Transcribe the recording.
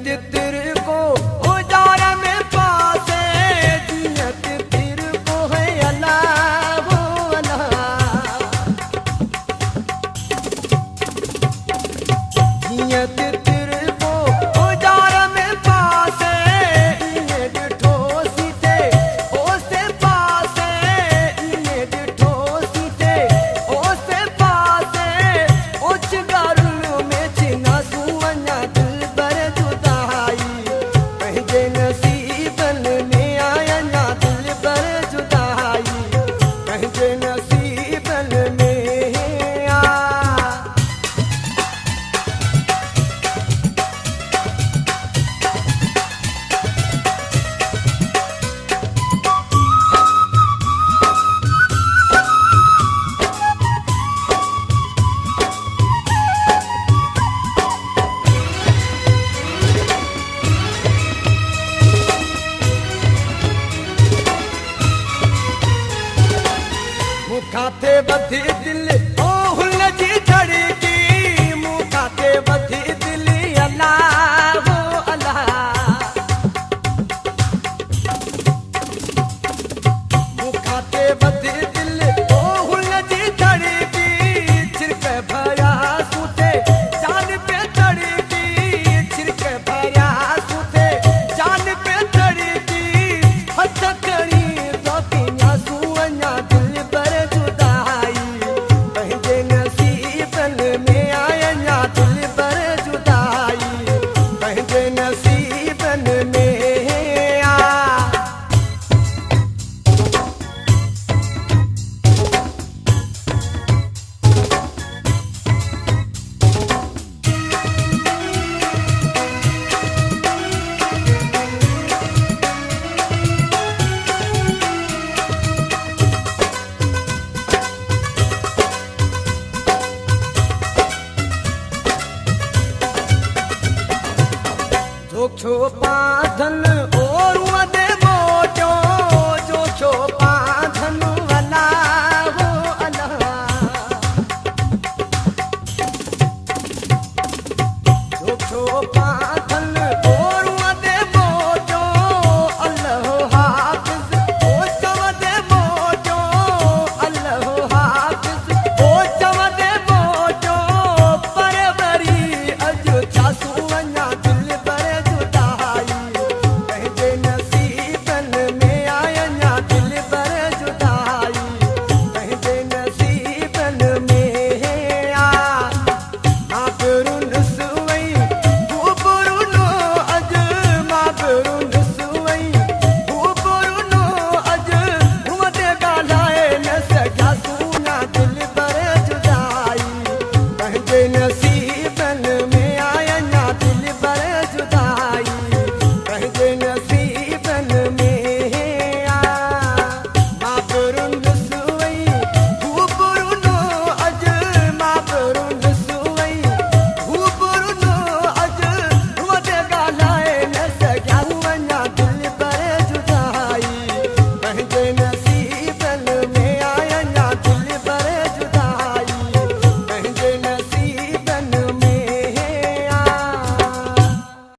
तितर को उजाड़ में पासे तितर को है अल्लाह वो अल्लाह तितर को उजाड़ में पासे इन्हें डिठो सीते ओसे पासे इन्हें डिठो सीते ओसे पासे उच गारुल में चिना सुवन्या खाते बधी दिल ओ हुल जी धड़की मुँह खाते बधी दिल अल्लाह वो अल्लाह मुँह खाते बधी दिल ओ हुल जी धड़की छिड़के भया सूते जान पे धड़की छिड़के भया सूते जान पे धड़की हथ करी तो पिया सुवन्या दिल पर छो पाधन और वदे मोटो जो छो पाधन अल्लाह वो अल्लाह जो छो पाधन और वदे मोटो अल्लाह हाफिज ओ चवदे मोटो अल्लाह हाफिज ओ चवदे मोटो परवरी अज छा सुवन्या